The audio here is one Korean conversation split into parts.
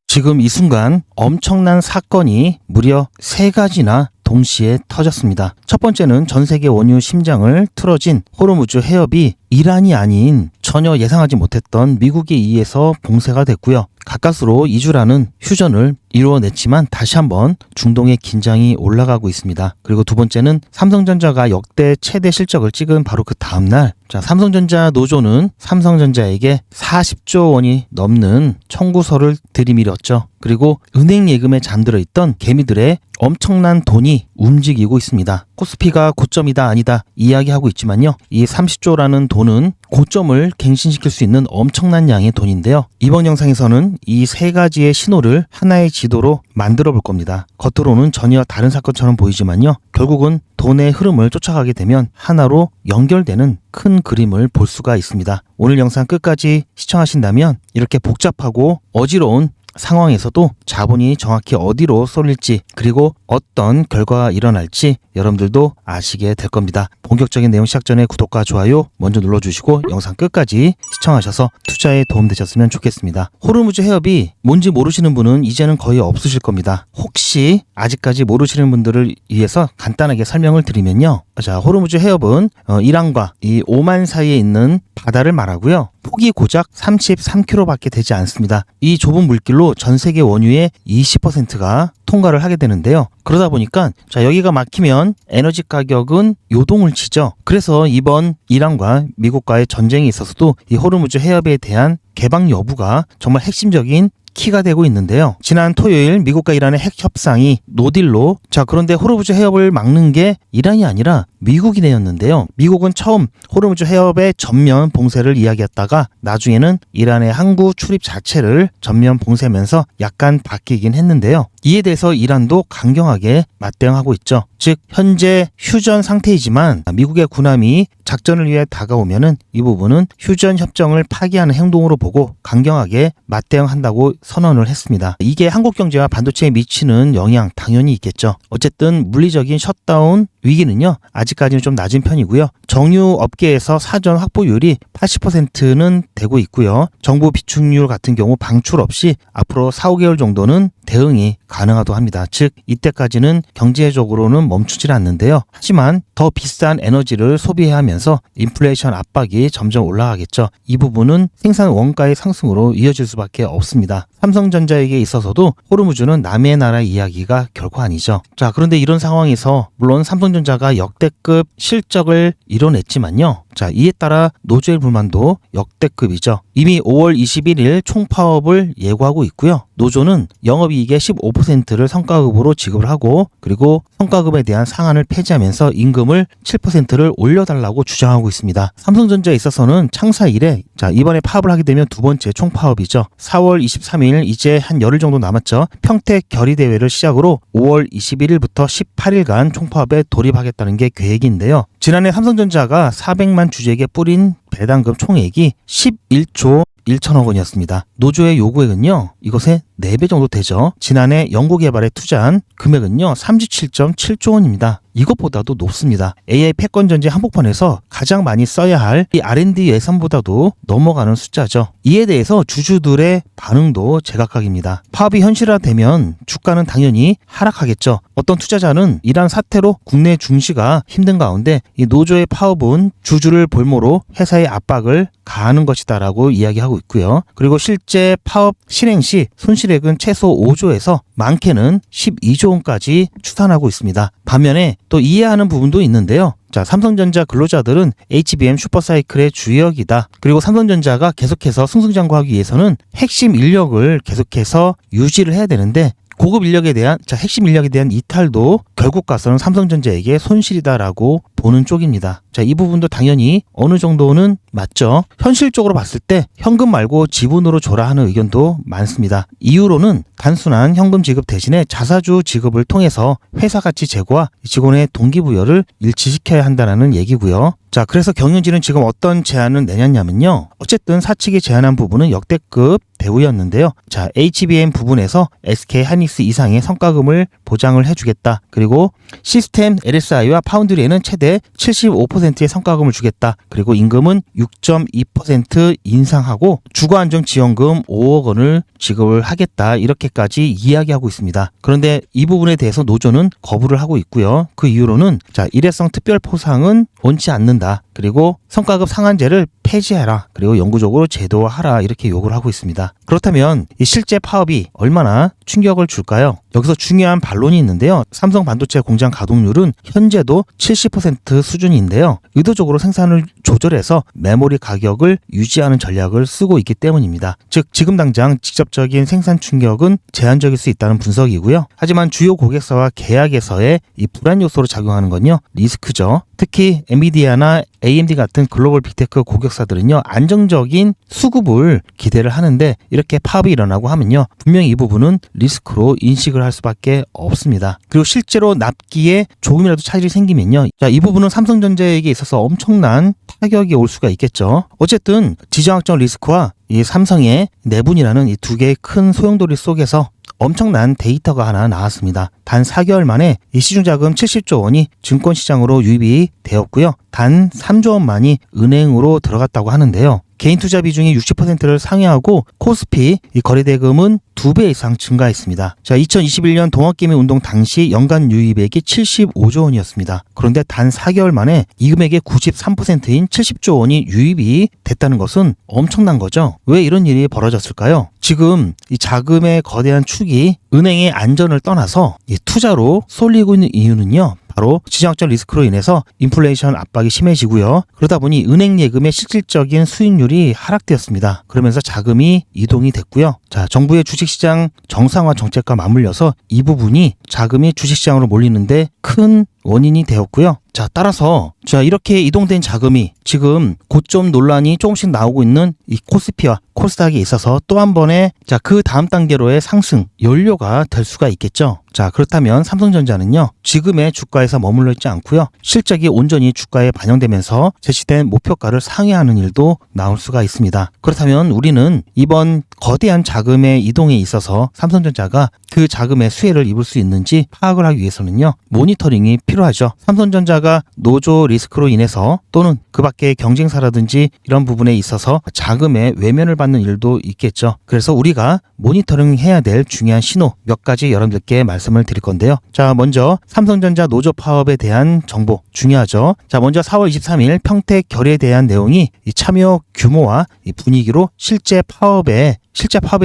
지금 이 순간 엄청난 사건이 무려 3가지나 동시에 터졌습니다. 첫 번째는 전 세계 원유 심장을 틀어진 호르무즈 해협이 이란이 아닌 전혀 예상하지 못했던 미국에 의해서 봉쇄가 됐고요. 가까스로 2주라는 휴전을 이루어냈지만 다시 한번 중동의 긴장이 올라가고 있습니다. 그리고 두 번째는 삼성전자가 역대 최대 실적을 찍은 바로 그 다음날 삼성전자 노조는 삼성전자에게 40조 원이 넘는 청구서를 들이밀었죠. 그리고 은행 예금에 잠들어 있던 개미들의 엄청난 돈이 움직이고 있습니다. 코스피가 고점이다 아니다 이야기하고 있지만요. 이 30조라는 돈은 고점을 갱신시킬 수 있는 엄청난 양의 돈인데요. 이번 영상에서는 이 3가지의 신호를 하나의 지도로 만들어 볼 겁니다. 겉으로는 전혀 다른 사건처럼 보이지만요. 결국은 돈의 흐름을 쫓아가게 되면 하나로 연결되는 큰 그림을 볼 수가 있습니다. 오늘 영상 끝까지 시청하신다면 이렇게 복잡하고 어지러운 상황에서도 자본이 정확히 어디로 쏠릴지 그리고 어떤 결과가 일어날지 여러분들도 아시게 될 겁니다. 본격적인 내용 시작 전에 구독과 좋아요 먼저 눌러주시고 영상 끝까지 시청하셔서 투자에 도움되셨으면 좋겠습니다. 호르무즈 해협이 뭔지 모르시는 분은 이제는 거의 없으실 겁니다. 혹시 아직까지 모르시는 분들을 위해서 간단하게 설명을 드리면요. 자, 호르무즈 해협은 이란과 이 오만 사이에 있는 바다를 말하고요. 폭이 고작 33km밖에 되지 않습니다. 이 좁은 물길로 전 세계 원유의 20%가 통과를 하게 되는데요. 그러다 보니까 여기가 막히면 에너지 가격은 요동을 치죠. 그래서 이번 이란과 미국과의 전쟁에 있어서도 이 호르무즈 해협에 대한 개방 여부가 정말 핵심적인 키가 되고 있는데요. 지난 토요일 미국과 이란의 핵 협상이 노딜로 그런데 호르무즈 해협을 막는 게 이란이 아니라 미국이 되었는데요. 미국은 처음 호르무즈 해협의 전면 봉쇄를 이야기했다가 나중에는 이란의 항구 출입 자체를 전면 봉쇄하면서 약간 바뀌긴 했는데요. 이에 대해서 이란도 강경하게 맞대응하고 있죠. 즉 현재 휴전 상태이지만 미국의 군함이 작전을 위해 다가오면은 이 부분은 휴전 협정을 파기하는 행동으로 보고 강경하게 맞대응한다고 선언을 했습니다. 이게 한국 경제와 반도체에 미치는 영향 당연히 있겠죠. 어쨌든 물리적인 셧다운 위기는요 아직까지는 좀 낮은 편이고요. 정유 업계에서 사전 확보율이 80%는 되고 있고요. 정부 비축률 같은 경우 방출 없이 앞으로 4-5개월 정도는 대응이 가능하다고 합니다. 즉 이때까지는 경제적으로는 멈추질 않는데요. 하지만 더 비싼 에너지를 소비해야 하면서 인플레이션 압박이 점점 올라가겠죠. 이 부분은 생산 원가의 상승으로 이어질 수밖에 없습니다. 삼성전자에게 있어서도 호르무즈는 남의 나라 이야기가 결코 아니죠. 그런데 이런 상황에서 물론 삼성전자가 역대급 실적을 이뤄냈지만요. 이에 따라 노조의 불만도 역대급이죠. 이미 5월 21일 총파업을 예고하고 있고요. 노조는 영업이익의 15%를 성과급으로 지급을 하고 그리고 성과급에 대한 상한을 폐지하면서 임금을 7%를 올려달라고 주장하고 있습니다. 삼성전자에 있어서는 창사 이래 이번에 파업을 하게 되면 두 번째 총파업이죠. 4월 23일 이제 한 열흘 정도 남았죠. 평택 결의대회를 시작으로 5월 21일부터 18일간 총파업에 돌입하겠다는 게 계획인데요. 지난해 삼성전자가 400만 주주에게 뿌린 배당금 총액이 11조 1천억 원이었습니다. 노조의 요구액은요. 이것의 4배 정도 되죠. 지난해 연구개발에 투자한 금액은요. 37.7조 원입니다. 이것보다도 높습니다. AI 패권전지 한복판에서 가장 많이 써야 할 이 R&D 예산보다도 넘어가는 숫자죠. 이에 대해서 주주들의 반응도 제각각입니다. 파업이 현실화되면 주가는 당연히 하락하겠죠. 어떤 투자자는 이란 사태로 국내 증시가 힘든 가운데 이 노조의 파업은 주주를 볼모로 회사의 압박을 가하는 것이다라고 이야기하고 있고요. 그리고 실제 파업 실행 시 손실액은 최소 5조에서 많게는 12조 원까지 추산하고 있습니다. 반면에 또 이해하는 부분도 있는데요. 삼성전자 근로자들은 HBM 슈퍼사이클의 주역이다. 그리고 삼성전자가 계속해서 승승장구하기 위해서는 핵심 인력을 계속해서 유지를 해야 되는데 고급 인력에 대한 핵심 인력에 대한 이탈도 결국 가서는 삼성전자에게 손실이다라고 보는 쪽입니다. 이 부분도 당연히 어느 정도는 맞죠. 현실적으로 봤을 때 현금 말고 지분으로 줘라 하는 의견도 많습니다. 이유로는 단순한 현금 지급 대신에 자사주 지급을 통해서 회사 가치 제고와 직원의 동기부여를 일치시켜야 한다는 얘기고요. 그래서 경영진은 지금 어떤 제안을 내놨냐면요. 어쨌든 사측이 제안한 부분은 역대급 배후였는데요. 자, HBM 부분에서 SK 하이닉스 이상의 성과금을 보장을 해주겠다. 그리고 시스템 LSI와 파운드리에는 최대 75%의 성과금을 주겠다. 그리고 임금은 6.2% 인상하고 주거안정지원금 5억 원을 지급을 하겠다. 이렇게까지 이야기하고 있습니다. 그런데 이 부분에 대해서 노조는 거부를 하고 있고요. 그 이유로는 자, 일회성 특별포상은 원치 않는다. 그리고 성과급 상한제를 폐지해라. 그리고 영구적으로 제도화하라. 이렇게 요구를 하고 있습니다. 그렇다면 이 실제 파업이 얼마나 충격을 줄까요? 여기서 중요한 반론이 있는데요. 삼성 반도체 공장 가동률은 현재도 70% 수준인데요. 의도적으로 생산을 조절해서 메모리 가격을 유지하는 전략을 쓰고 있기 때문입니다. 즉 지금 당장 직접적인 생산 충격은 제한적일 수 있다는 분석이고요. 하지만 주요 고객사와 계약에서의 이 불안 요소로 작용하는 건요. 리스크죠. 특히 엔비디아나 AMD 같은 글로벌 빅테크 고객사들은요. 안정적인 수급을 기대를 하는데 이렇게 파업이 일어나고 하면요. 분명히 이 부분은 리스크로 인식을 할 수밖에 없습니다. 그리고 실제로 납기에 조금이라도 차질이 생기면요. 자, 이 부분은 삼성전자에게 있어서 엄청난 타격이 올 수가 있겠죠. 어쨌든 지정학적 리스크와 이 삼성의 내분이라는 이 두 개의 큰 소용돌이 속에서 엄청난 데이터가 하나 나왔습니다. 단 4개월 만에 이 시중자금 70조 원이 증권시장으로 유입이 되었고요. 단 3조 원만이 은행으로 들어갔다고 하는데요. 개인 투자 비중이 60%를 상회하고 코스피 이 거래대금은 2배 이상 증가했습니다. 자, 2021년 동학개미 운동 당시 연간 유입액이 75조 원이었습니다. 그런데 단 4개월 만에 이 금액의 93%인 70조 원이 유입이 됐다는 것은 엄청난 거죠. 왜 이런 일이 벌어졌을까요? 지금 이 자금의 거대한 축이 은행의 안전을 떠나서 이 투자로 쏠리고 있는 이유는요. 바로 지정학적 리스크로 인해서 인플레이션 압박이 심해지고요. 그러다 보니 은행 예금의 실질적인 수익률이 하락되었습니다. 그러면서 자금이 이동이 됐고요. 자, 정부의 주식시장 정상화 정책과 맞물려서 이 부분이 자금이 주식시장으로 몰리는데 큰 원인이 되었고요. 자, 따라서 자, 이렇게 이동된 자금이 지금 고점 논란이 조금씩 나오고 있는 이 코스피와 코스닥에 있어서 또 한 번의 자, 그 다음 단계로의 상승 연료가 될 수가 있겠죠. 자, 그렇다면 삼성전자는요. 지금의 주가에서 머물러 있지 않고요. 실적이 온전히 주가에 반영되면서 제시된 목표가를 상회하는 일도 나올 수가 있습니다. 그렇다면 우리는 이번 거대한 자금의 이동에 있어서 삼성전자가 그 자금의 수혜를 입을 수 있는지 파악을 하기 위해서는요. 모니터링이 필요하죠. 삼성전자가 노조 리스크로 인해서 또는 그 밖의 경쟁사라든지 이런 부분에 있어서 자금의 외면을 받는 일도 있겠죠. 그래서 우리가 모니터링 해야 될 중요한 신호 몇 가지 여러분들께 말씀을 드릴 건데요. 자, 먼저 삼성전자 노조 파업에 대한 정보 중요하죠. 자, 먼저 4월 23일 평택 결의에 대한 내용이 이 참여 규모와 이 분위기로 실제 파업에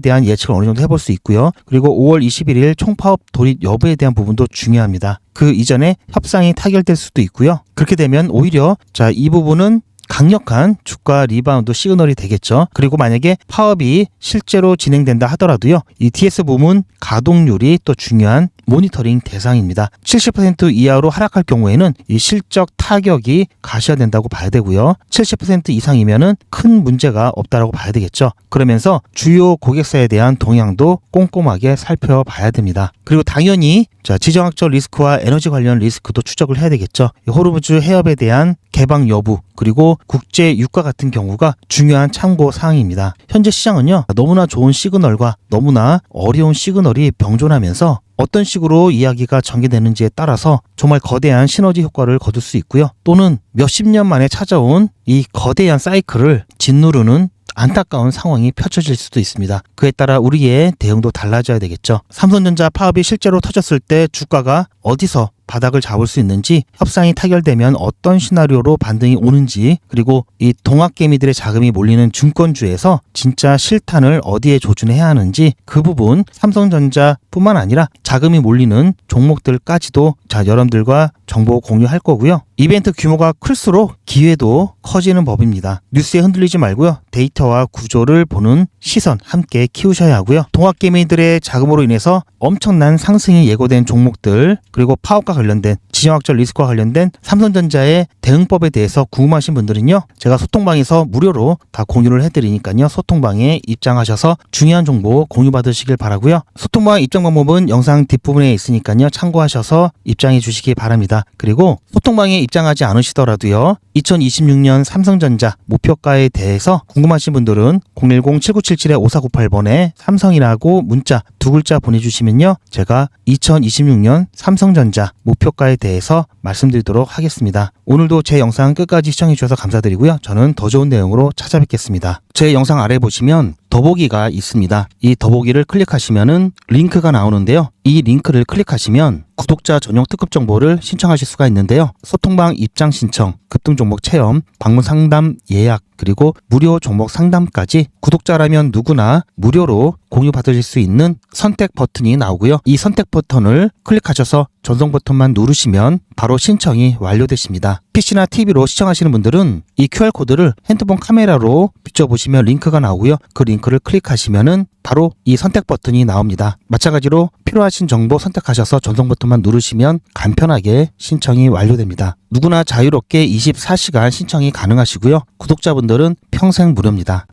대한 예측을 어느 정도 해볼 수 있고요. 그리고 5월 21일 총파업 돌입 여부에 대한 부분도 중요합니다. 그 이전에 협상이 타결될 수도 있고요. 그렇게 되면 오히려 자, 이 부분은 강력한 주가 리바운드 시그널이 되겠죠. 그리고 만약에 파업이 실제로 진행된다 하더라도요. 이 TS 부문 가동률이 또 중요한 모니터링 대상입니다. 70% 이하로 하락할 경우에는 이 실적 타격이 가시화된다고 봐야 되고요. 70% 이상이면은 큰 문제가 없다라고 봐야 되겠죠. 그러면서 주요 고객사에 대한 동향도 꼼꼼하게 살펴봐야 됩니다. 그리고 당연히 자, 지정학적 리스크와 에너지 관련 리스크도 추적을 해야 되겠죠. 호르무즈 해협에 대한 개방 여부 그리고 국제 유가 같은 경우가 중요한 참고 사항입니다. 현재 시장은요. 너무나 좋은 시그널과 너무나 어려운 시그널이 병존하면서 어떤 식으로 이야기가 전개되는지에 따라서 정말 거대한 시너지 효과를 거둘 수 있고요. 또는 몇십 년 만에 찾아온 이 거대한 사이클을 짓누르는 안타까운 상황이 펼쳐질 수도 있습니다. 그에 따라 우리의 대응도 달라져야 되겠죠. 삼성전자 파업이 실제로 터졌을 때 주가가 어디서 바닥을 잡을 수 있는지, 협상이 타결되면 어떤 시나리오로 반등이 오는지, 그리고 이 동학개미들의 자금이 몰리는 증권주에서 진짜 실탄을 어디에 조준해야 하는지 그 부분 삼성전자뿐만 아니라 자금이 몰리는 종목들까지도 자, 여러분들과 정보 공유할 거고요. 이벤트 규모가 클수록 기회도 커지는 법입니다. 뉴스에 흔들리지 말고요. 데이터와 구조를 보는 시선 함께 키우셔야 하고요. 동학개미들의 자금으로 인해서 엄청난 상승이 예고된 종목들, 그리고 파업과 관련된 지정학적 리스크와 관련된 삼성전자의 대응법에 대해서 궁금하신 분들은요, 제가 소통방에서 무료로 다 공유를 해드리니까요, 소통방에 입장하셔서 중요한 정보 공유받으시길 바라고요. 소통방 입장 방법은 영상 뒷부분에 있으니까요, 참고하셔서 입장해 주시기 바랍니다. 그리고 소통방에 입장하지 않으시더라도요, 2026년 삼성전자 목표가에 대해서 궁금하신 분들은 010-7977-5498번에 삼성이라고 문자 두 글자 보내주시면요, 제가 2026년 삼성전자 목표가에 대해서 말씀드리도록 하겠습니다. 오늘도 제 영상 끝까지 시청해 주셔서 감사드리고요. 저는 더 좋은 내용으로 찾아뵙겠습니다. 제 영상 아래 보시면 더보기가 있습니다. 이 더보기를 클릭하시면은 링크가 나오는데요. 이 링크를 클릭하시면 구독자 전용 특급 정보를 신청하실 수가 있는데요. 소통방 입장 신청, 급등 종목 체험, 방문 상담 예약, 그리고 무료 종목 상담까지 구독자라면 누구나 무료로 공유 받으실 수 있는 선택 버튼이 나오고요. 이 선택 버튼을 클릭하셔서 전송 버튼만 누르시면 바로 신청이 완료되십니다. PC나 TV로 시청하시는 분들은 이 QR코드를 핸드폰 카메라로 비춰보시면 링크가 나오고요. 그 링크를 클릭하시면은 바로 이 선택 버튼이 나옵니다. 마찬가지로 필요하신 정보 선택하셔서 전송 버튼만 누르시면 간편하게 신청이 완료됩니다. 누구나 자유롭게 24시간 신청이 가능하시고요. 구독자분들은 평생 무료입니다.